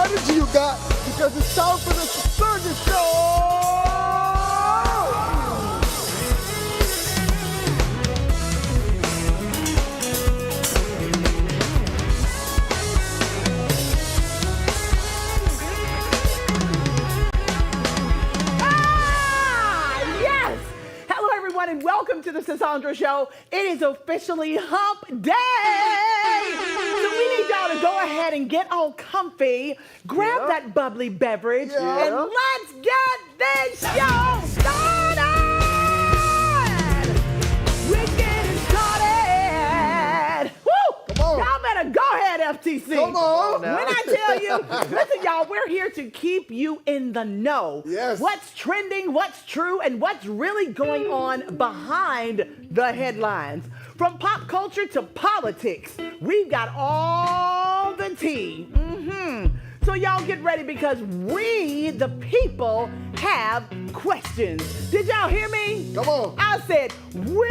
energy you got because it's time for the Sturgis Show! And welcome to the Sandra Show. It is officially hump day. So we need y'all to go ahead and get all comfy, grab that bubbly beverage, and let's get this show started. We're getting started. Woo! Come on. Y'all better go ahead, FTC. Come on. When I tell you, listen, y'all, we're here to keep you in the know. Yes. What's trending, what's true, and what's really going on behind the headlines. From pop culture to politics, we've got all the tea. So y'all get ready because we, the people, have questions. Did y'all hear me? Come on. I said, we,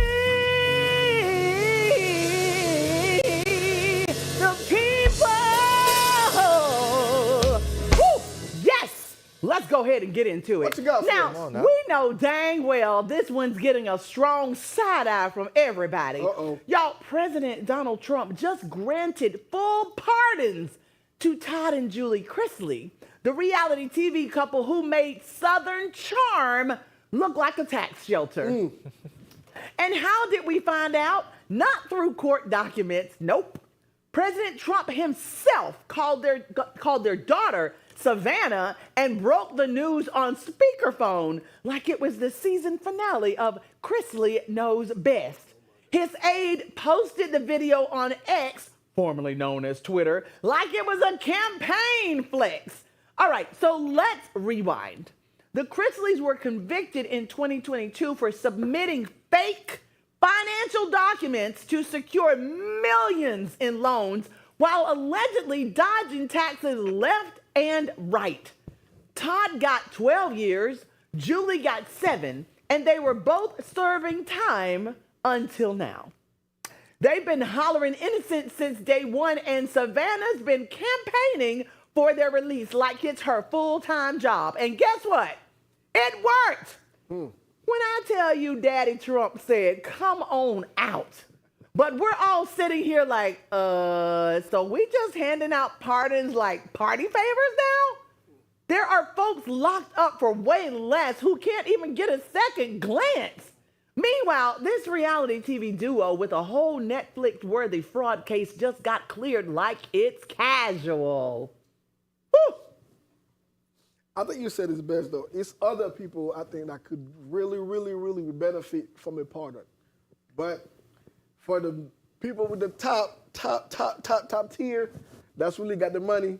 the people. Woo! Yes! Let's go ahead and get into it. What you got for us? Now, we know dang well this one's getting a strong side eye from everybody. Uh-oh. Y'all, President Donald Trump just granted full pardons to Todd and Julie Chrisley, the reality TV couple who made Southern Charm look like a tax shelter. And how did we find out? Not through court documents. Nope. President Trump himself called their daughter Savannah and broke the news on speakerphone like it was the season finale of Chrisley Knows Best. His aide posted the video on X, formerly known as Twitter, like it was a campaign flex. All right, so let's rewind. The Chrisleys were convicted in 2022 for submitting fake financial documents to secure millions in loans while allegedly dodging taxes left and right. Todd got 12 years, Julie got 7, and they were both serving time until now. They've been hollering innocent since day one, and Savannah's been campaigning for their release like it's her full-time job. And guess what? It worked. When I tell you Daddy Trump said, come on out. But we're all sitting here like, so we just handing out pardons like party favors now? There are folks locked up for way less who can't even get a second glance. Meanwhile, this reality TV duo with a whole Netflix-worthy fraud case just got cleared like it's casual. Woo! I think you said it's best, though. It's other people, I think, that could really, really, really benefit from a pardon. But for the people with the top tier, that's really got the money,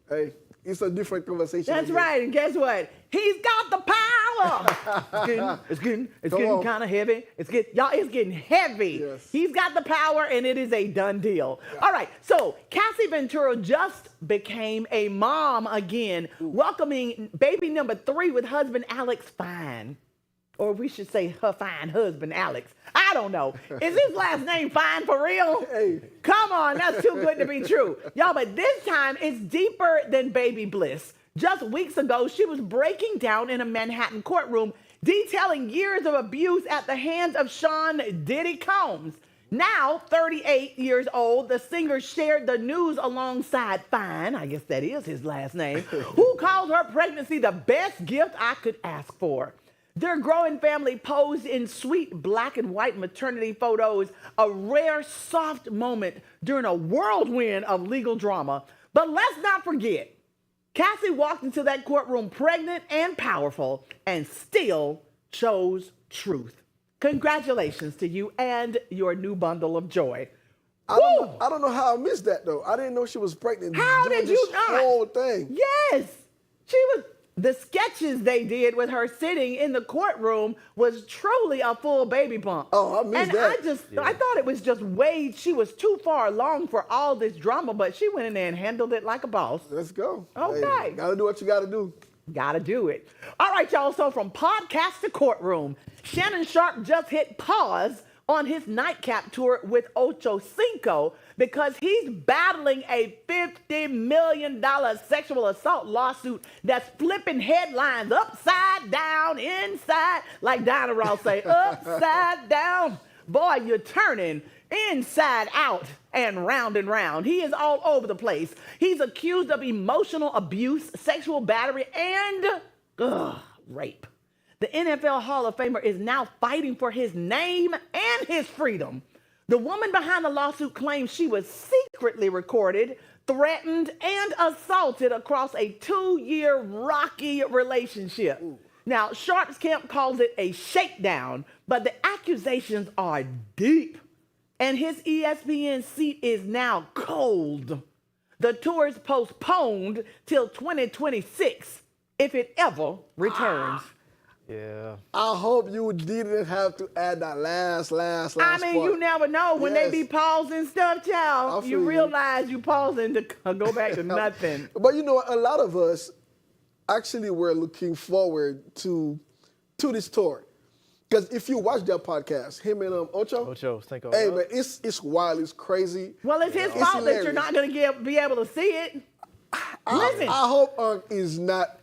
hey, it's a different conversation. That's right, and guess what? He's got the power. It's getting kind of heavy. It's getting heavy. Yes. He's got the power, and it is a done deal. Yeah. All right, so Cassie Ventura just became a mom again, welcoming baby number 3 with husband Alex Fine. Or we should say her fine husband, Alex. I don't know. Is his last name Fine for real? Hey. Come on, that's too good to be true. Y'all, but this time it's deeper than baby bliss. Just weeks ago, she was breaking down in a Manhattan courtroom, detailing years of abuse at the hands of Sean Diddy Combs. Now, 38 years old, the singer shared the news alongside Fine, I guess that is his last name, who called her pregnancy the best gift I could ask for. Their growing family posed in sweet black and white maternity photos, a rare soft moment during a whirlwind of legal drama. But let's not forget, Cassie walked into that courtroom pregnant and powerful and still chose truth. Congratulations to you and your new bundle of joy. I don't know how I missed that, though. I didn't know she was pregnant. How did you not? This whole thing. Yes. She was. The sketches they did with her sitting in the courtroom was truly a full baby bump. Oh, I missed that. And I thought it was just way, she was too far along for all this drama, but she went in there and handled it like a boss. Let's go. Okay. Hey, gotta do what you gotta do. Gotta do it. All right, y'all, so from podcast to courtroom, Shannon Sharpe just hit pause on his nightcap tour with Ocho Cinco because he's battling a $50 million sexual assault lawsuit that's flipping headlines upside down, inside, like Dinah Ross say, upside down. Boy, you're turning inside out and round. He is all over the place. He's accused of emotional abuse, sexual battery, and rape. The NFL Hall of Famer is now fighting for his name and his freedom. The woman behind the lawsuit claims she was secretly recorded, threatened, and assaulted across a 2-year rocky relationship. Ooh. Now, Sharpe's camp calls it a shakedown, but the accusations are deep, and his ESPN seat is now cold. The tour is postponed till 2026, if it ever returns. Yeah. I hope you didn't have to add that last I mean, part. You never know. When they be pausing stuff, child, you realize you pausing to go back to nothing. But you know what? A lot of us actually were looking forward to this tour. Because if you watch their podcast, him and Ocho Cinco. Hey, man, it's wild. It's crazy. Well, it's his fault that you're not going to be able to see it. Listen. I hope is not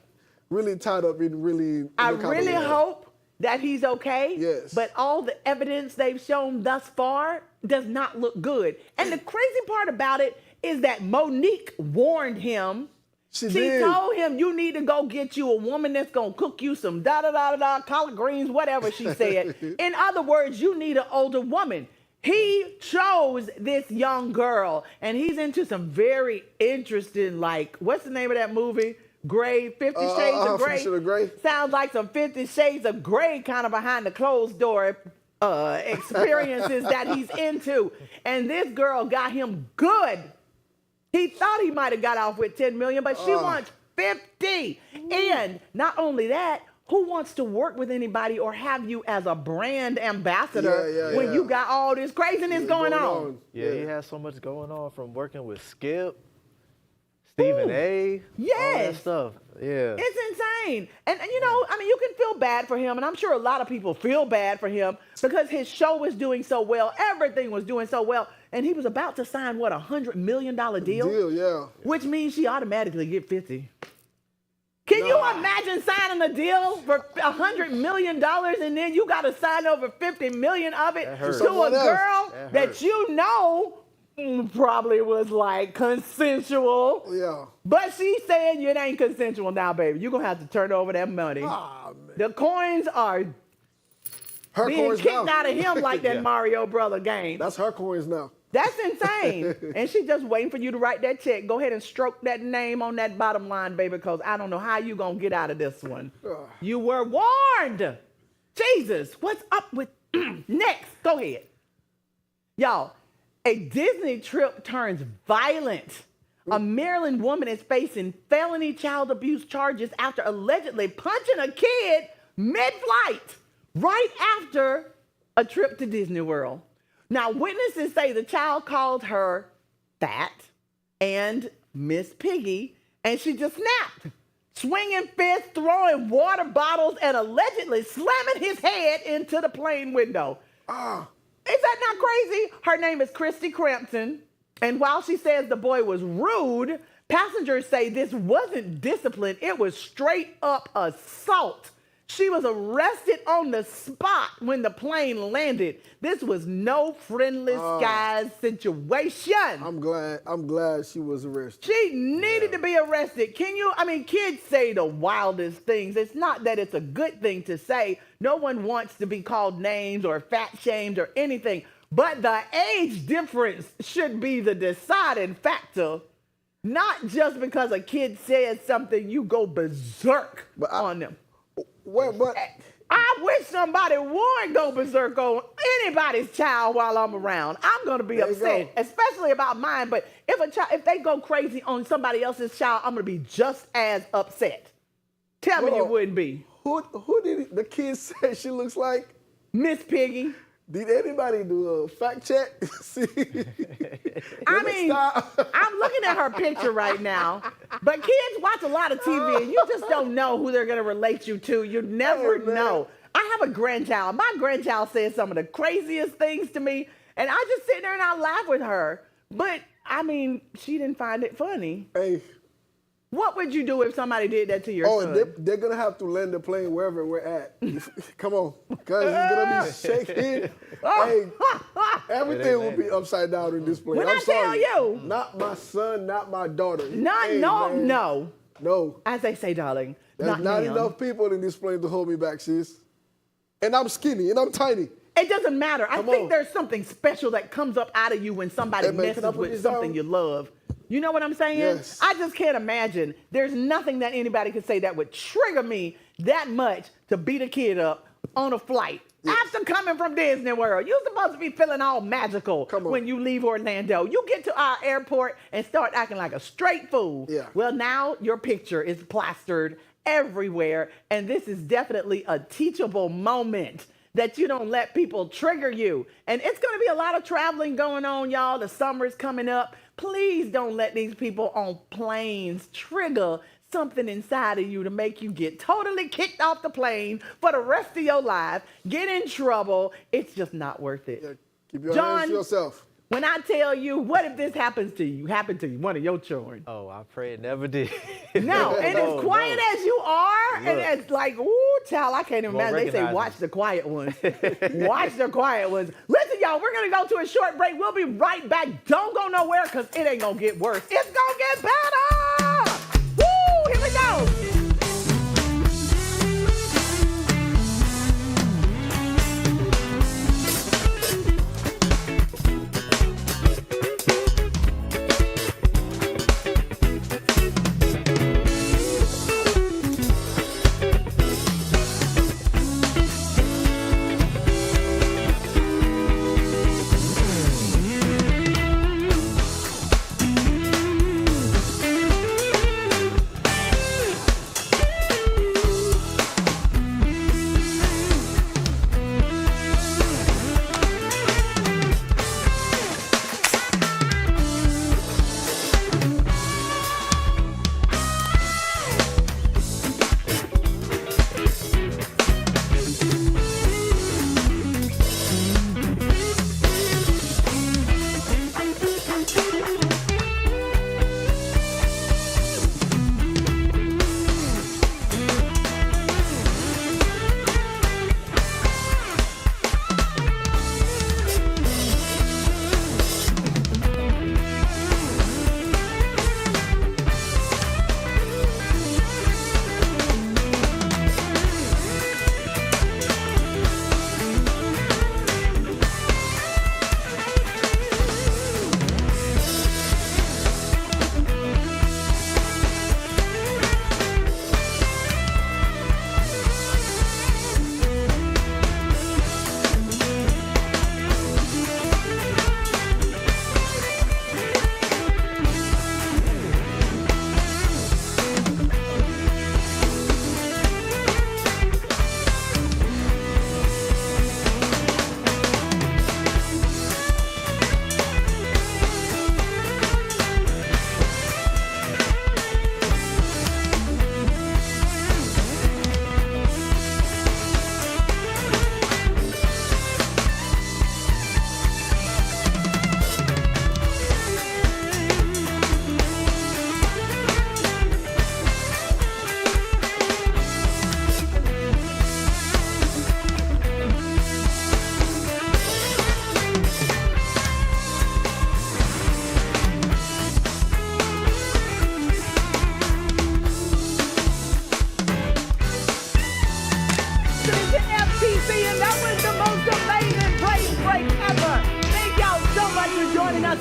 really tied up in really. I really hope that he's okay. Yes. But all the evidence they've shown thus far does not look good. And the crazy part about it is that Monique warned him. She told him, you need to go get you a woman that's going to cook you some collard greens, whatever she said. In other words, you need an older woman. He chose this young girl, and he's into some very interesting, like, what's the name of that movie? Gray, 50 Shades of Grey. 50 Shades of Grey. Sounds like some 50 Shades of Grey kind of behind the closed door experiences that he's into. And this girl got him good. He thought he might have got off with 10 million, but she wants 50. And not only that, who wants to work with anybody or have you as a brand ambassador when you got all this craziness going on? Yeah, he has so much going on, from working with Skip, Stephen A. All that stuff. Yeah. It's insane. And you know, I mean, you can feel bad for him, and I'm sure a lot of people feel bad for him because his show was doing so well. Everything was doing so well. And he was about to sign, what, $100 million deal? Which means she automatically get 50. Can you imagine signing a deal for $100 million and then you got to sign over 50 million of it to a girl that you know probably was like consensual. Yeah. But she's saying it ain't consensual now, baby. You're going to have to turn over that money. Oh, man. The coins are being kicked out of him like that Mario Brother game. That's her coins now. That's insane. And she's just waiting for you to write that check. Go ahead and stroke that name on that bottom line, baby, because I don't know how you going to get out of this one. You were warned. Jesus, what's up with... Next, go ahead. Y'all, a Disney trip turns violent. A Maryland woman is facing felony child abuse charges after allegedly punching a kid mid-flight right after a trip to Disney World. Now, witnesses say the child called her fat and Miss Piggy, and she just snapped, swinging fists, throwing water bottles, and allegedly slamming his head into the plane window. Is that not crazy? Her name is Christy Crampton, and while she says the boy was rude, passengers say this wasn't discipline, it was straight up assault. She was arrested on the spot when the plane landed. This was no friendly skies situation. I'm glad she was arrested. She needed to be arrested. Kids say the wildest things. It's not that it's a good thing to say. No one wants to be called names or fat shamed or anything. But the age difference should be the deciding factor. Not just because a kid says something, you go berserk on them. I wish somebody would go berserk on anybody's child while I'm around. I'm going to be upset, especially about mine. But if they go crazy on somebody else's child, I'm going to be just as upset. Tell me you wouldn't be. Who did the kid say she looks like? Miss Piggy. Did anybody do a fact check? I'm looking at her picture right now, but kids watch a lot of TV and you just don't know who they're going to relate you to. You never know. I have a grandchild. My grandchild says some of the craziest things to me, and I just sit there and I laugh with her. But, I mean, she didn't find it funny. Hey. What would you do if somebody did that to your son? They're going to have to land the plane wherever we're at. Come on. Because it's going to be shaking. Hey, everything will be upside down in this plane. When I'm I sorry. tell you. Not my son, not my daughter. No. No. As they say, darling. There's not enough people in this plane to hold me back, sis. And I'm skinny and I'm tiny. It doesn't matter. I think there's something special that comes up out of you when somebody messes with something you love. You know what I'm saying? Yes. I just can't imagine. There's nothing that anybody could say that would trigger me that much to beat a kid up on a flight. Yes. After coming from Disney World, you're supposed to be feeling all magical when you leave Orlando. You get to our airport and start acting like a straight fool. Yeah. Well, now your picture is plastered everywhere, and this is definitely a teachable moment that you don't let people trigger you. And it's going to be a lot of traveling going on, y'all. The summer's coming up. Please don't let these people on planes trigger something inside of you to make you get totally kicked off the plane for the rest of your life, get in trouble. It's just not worth it. Yeah, keep your hands to yourself. When I tell you, what if this happened to you, one of your children? Oh, I pray it never did. No, and as quiet as you are, and as like, ooh, child, I can't even imagine. They say, watch the quiet ones. Watch the quiet ones. Listen, y'all, we're going to go to a short break. We'll be right back. Don't go nowhere because it ain't going to get worse. It's going to get better. Woo, here we go.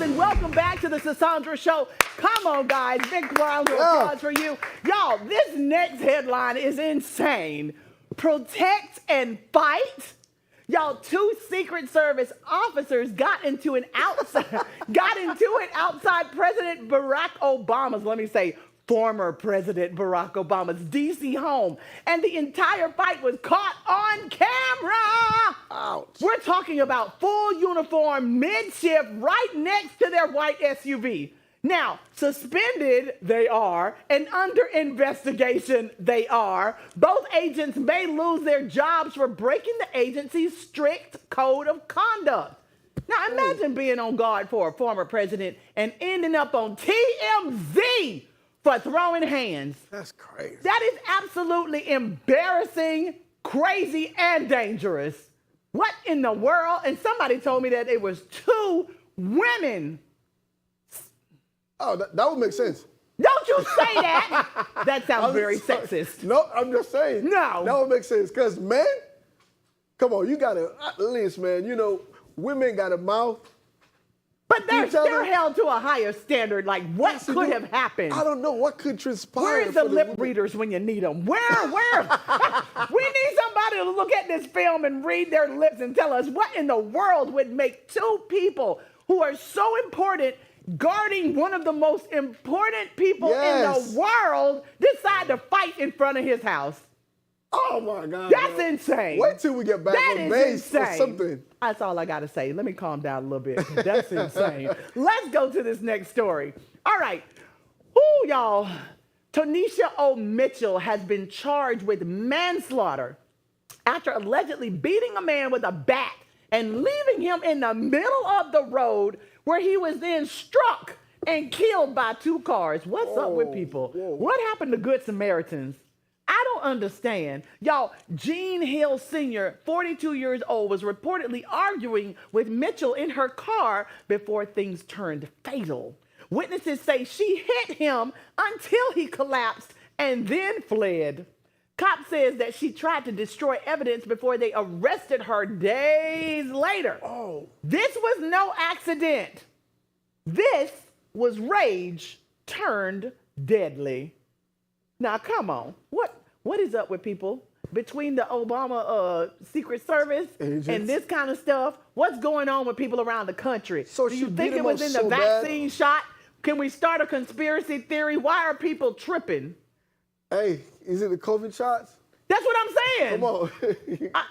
And welcome back to the Sandra Show. Come on, guys. Big round of applause for you. Y'all, this next headline is insane. Protect and fight? Y'all, 2 Secret Service officers got into it outside President Barack Obama's, former President Barack Obama's D.C. home. And the entire fight was caught on camera. Ouch. We're talking about full uniform, mid-shift, right next to their white SUV. Now, suspended they are, and under investigation they are. Both agents may lose their jobs for breaking the agency's strict code of conduct. Now, imagine being on guard for a former president and ending up on TMZ for throwing hands. That's crazy. That is absolutely embarrassing, crazy, and dangerous. What in the world? And somebody told me that it was 2 women. Oh, that would make sense. Don't you say that. That sounds very sexist. No, I'm just saying. No. That would make sense. Because, man, come on, you got to, at least, man, you know, women got a mouth. But they're held to a higher standard. Like, what could have happened? I don't know. What could transpire? Where's the lip readers when you need them? Where? We need somebody to look at this film and read their lips and tell us what in the world would make 2 people who are so important guarding one of the most important people in the world decide to fight in front of his house. Oh, my God. That's insane. Wait till we get back on base or something. That's all I got to say. Let me calm down a little bit. That's insane. Let's go to this next story. All right. Ooh, y'all. Tonisha O. Mitchell has been charged with manslaughter after allegedly beating a man with a bat and leaving him in the middle of the road where he was then struck and killed by 2 cars. What's up with people? What happened to Good Samaritans? I don't understand. Y'all, Gene Hill Sr., 42 years old, was reportedly arguing with Mitchell in her car before things turned fatal. Witnesses say she hit him until he collapsed and then fled. Cop says that she tried to destroy evidence before they arrested her days later. Oh. This was no accident. This was rage turned deadly. Now, come on. What is up with people? Between the Obama Secret Service Agents. and this kind of stuff, what's going on with people around the country? So do she you beat think him it was up in so the bad? vaccine shot? Can we start a conspiracy theory? Why are people tripping? Hey, is it the COVID shots? That's what I'm saying. Come on.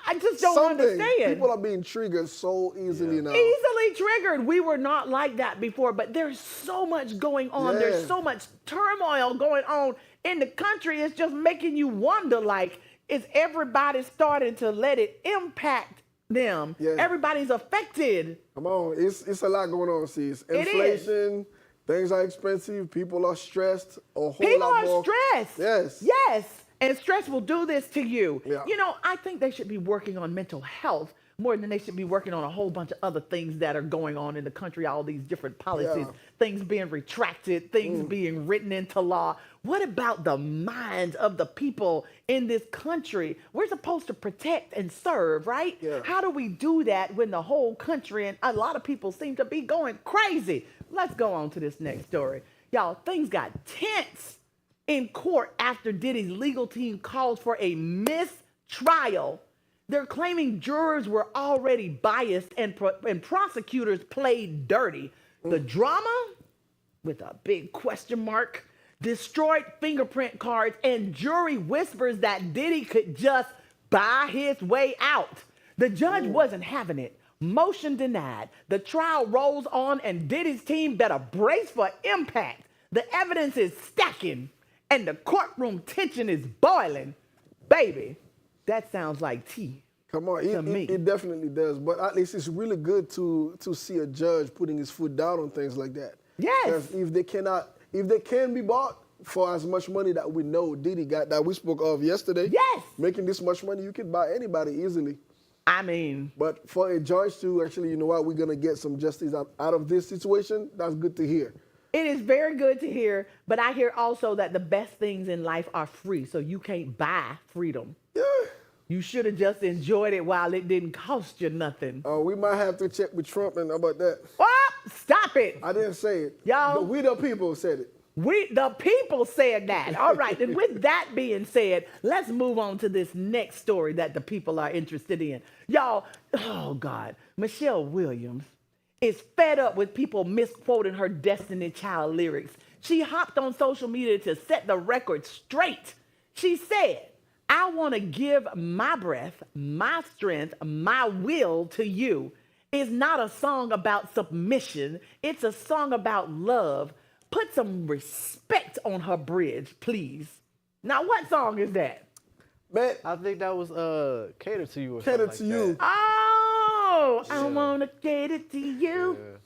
I just don't Something. understand. People are being triggered so easily now. Easily triggered. We were not like that before, but there's so much going on. Yeah. There's so much turmoil going on in the country. It's just making you wonder, like, is everybody starting to let it impact them? Yeah. Everybody's affected. Come on. It's a lot going on, sis. It is. Inflation, things are expensive, people are stressed a whole People lot more. are stressed. Yes. Yes. And stress will do this to you. Yeah. You know, I think they should be working on mental health more than they should be working on a whole bunch of other things that are going on in the country, all these different policies, things being retracted, things being written into law. What about the minds of the people in this country? We're supposed to protect and serve, right? Yeah. How do we do that when the whole country and a lot of people seem to be going crazy? Let's go on to this next story. Y'all, things got tense in court after Diddy's legal team calls for a mistrial. They're claiming jurors were already biased and prosecutors played dirty. The drama, with a big question mark, destroyed fingerprint cards and jury whispers that Diddy could just buy his way out. The judge wasn't having it. Motion denied. The trial rolls on and Diddy's team better brace for impact. The evidence is stacking and the courtroom tension is boiling. Baby, that sounds like tea. Come on, to me. it definitely does. But at least it's really good to see a judge putting his foot down on things like that. Yes. Because if they can be bought for as much money that we know Diddy got, that we spoke of yesterday. Yes. Making this much money, you can buy anybody easily. I mean, But for a judge to actually, you know what, we're gonna get some justice out of this situation, that's good to hear. it is very good to hear, but I hear also that the best things in life are free, so you can't buy freedom. Yeah. You should have just enjoyed it while it didn't cost you nothing. We might have to check with Trump and about that. Oh, stop it. I didn't say it. Y'all. We the people said it. The people said that. All right, and with that being said, let's move on to this next story that the people are interested in. Y'all, oh God, Michelle Williams is fed up with people misquoting her Destiny Child lyrics. She hopped on social media to set the record straight. She said, I want to give my breath, my strength, my will to you. It's not a song about submission. It's a song about love. put some respect on her bridge, please. Now, what song is that? Man, I think that was Catered to You or Catered something to like You. that. Oh, I want to cater to you. Yeah.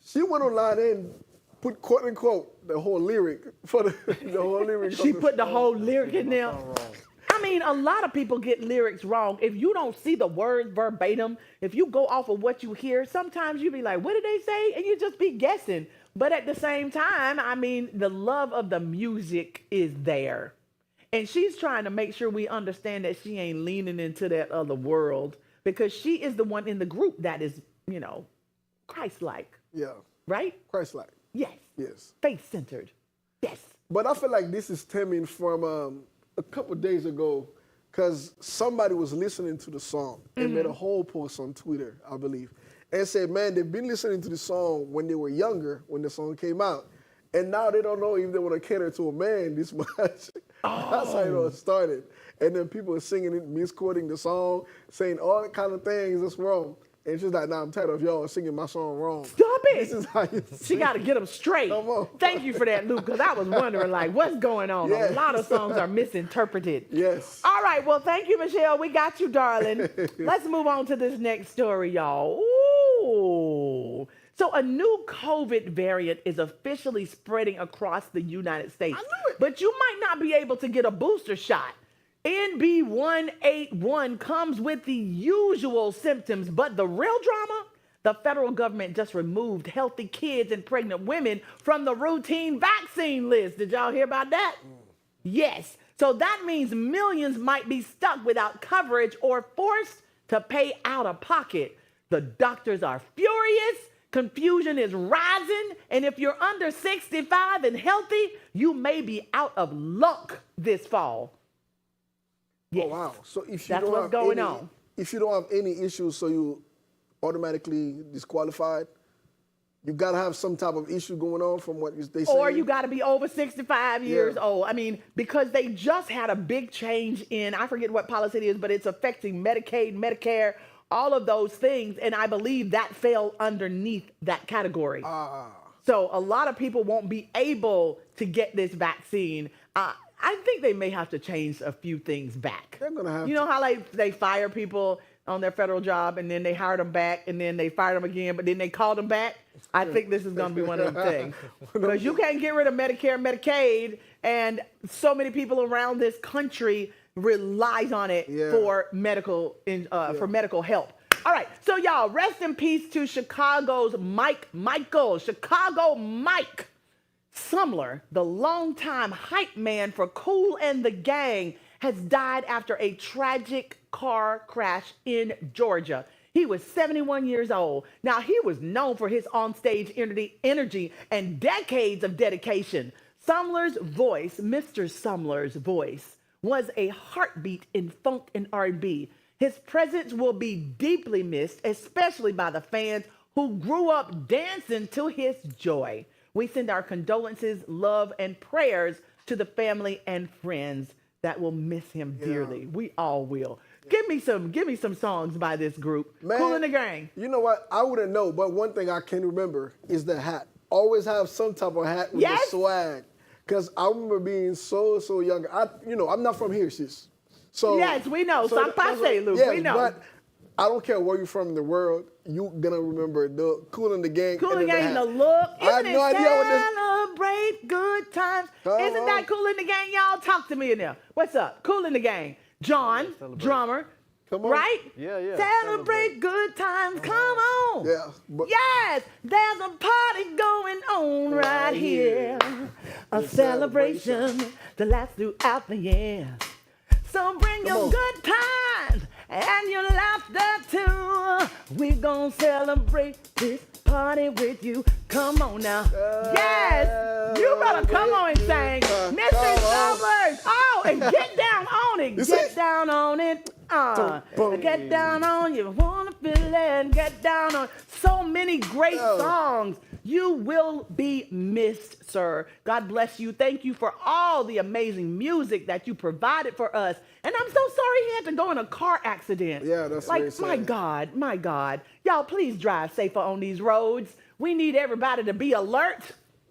she went online and put quote unquote the whole lyric for the whole lyric. She of put the song. whole lyric in there. Something wrong. I mean, a lot of people get lyrics wrong. If you don't see the words verbatim, if you go off of what you hear, sometimes you be like, what did they say? And you just be guessing. But at the same time, I mean, the love of the music is there. And she's trying to make sure we understand that she ain't leaning into that other world, because she is the one in the group that is, you know, Christ-like, Yeah, right? Christ-like. Yes. Yes. Faith-centered. Yes. But I feel like this is stemming from a couple days ago, because somebody was listening to the song and made a whole post on Twitter, I believe, and said, man, they've been listening to the song when they were younger, when the song came out, and now they don't know if they want to cater to a man this much. That's how it all started. And then people are singing it, misquoting the song, saying all kind of things that's wrong. And she's like, nah, I'm tired of y'all singing my song wrong. Stop it. This is how you She sing. got to get them straight. Come on. Thank you for that, Luke, because I was wondering, like, what's going on? Yes. A lot of songs are misinterpreted. Yes. All right, well, thank you, Michelle. We got you, darling. Let's move on to this next story, y'all. Ooh. So a new COVID variant is officially spreading across the United States. I knew it. But you might not be able to get a booster shot. NB181 comes with the usual symptoms, but the real drama? The federal government just removed healthy kids and pregnant women from the routine vaccine list. Did y'all hear about that? Yes. So that means millions might be stuck without coverage or forced to pay out of pocket. The doctors are furious. Confusion is rising. And if you're under 65 and healthy, you may be out of luck this fall. Yes. Oh, wow. So if you That's don't what's have going any, on. If you don't have any issues, so you automatically disqualified, you got to have some type of issue going on from what they say. Or you got to be over 65 years Yeah. old. I mean, because they just had a big change in, I forget what policy it is, but it's affecting Medicaid, Medicare, all of those things. And I believe that fell underneath that category. So a lot of people won't be able to get this vaccine. I think they may have to change a few things back. They're gonna have You know how like they fire people on their federal job and then they hire them back and then they fire them again, but then they call them back? I think this is going to be one of them things. Because you can't get rid of Medicare, Medicaid, and so many people around this country relies on it for medical help. All right, so y'all, rest in peace to Chicago's Chicago Mike Sumler, the longtime hype man for Kool and the Gang, has died after a tragic car crash in Georgia. He was 71 years old. Now, he was known for his onstage energy and decades of dedication. Sumler's voice, Mr. Sumler's voice, was a heartbeat in funk and R&B. His presence will be deeply missed, especially by the fans who grew up dancing to his joy. We send our condolences, love, and prayers to the family and friends that will miss him dearly. We all will. Give me some songs by this group. Man, Kool and the Gang. You know what? I wouldn't know, but one thing I can remember is the hat. Always have some type of hat with the swag. Because I remember being so young. I'm not from here, sis. So Yes, we know. so Sampase, Luke. yes, We know. But I don't care where you're from in the world, you're gonna remember the Kool and the Gang. Kool and the then Gang, hat. the look. I have Isn't no it idea what this. celebrate good times? Come Isn't on. that Kool and the Gang, y'all? Talk to me in there. What's up? Kool and the Gang. John, Celebrate. drummer. Come on. Right? Yeah. Celebrate good times. Come on. Yeah, but- Yes, there's a party going on right here. A celebration that lasts throughout the year. So bring Come your on. good times and your laughter too. We gon' celebrate this party with you. Come on now. Yes, you better come on and sing. Mr. Come on. Summers. Oh, and get down on it. You Get see? down on it. Boom. Get down on you. Wanna feel it. Get down on. So many great songs. You will be missed, sir. God bless you. Thank you for all the amazing music that you provided for us. And I'm so sorry he had to go in a car accident. Yeah, that's like, very sad. my God. Y'all, please drive safer on these roads. We need everybody to be alert.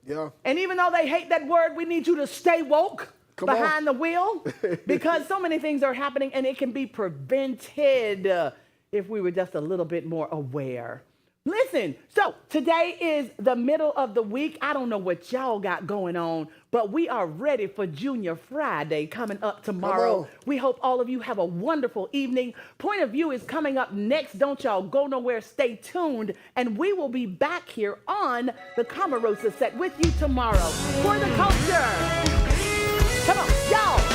Yeah. And even though they hate that word, we need you to stay woke behind on. the wheel because so many things are happening and it can be prevented if we were just a little bit more aware. Listen, so today is the middle of the week. I don't know what y'all got going on, but we are ready for Junior Friday coming up tomorrow. We hope all of you have a wonderful evening. Point of View is coming up next. Don't y'all go nowhere. Stay tuned. And we will be back here on the Camarosa set with you tomorrow for the culture. Come on, y'all.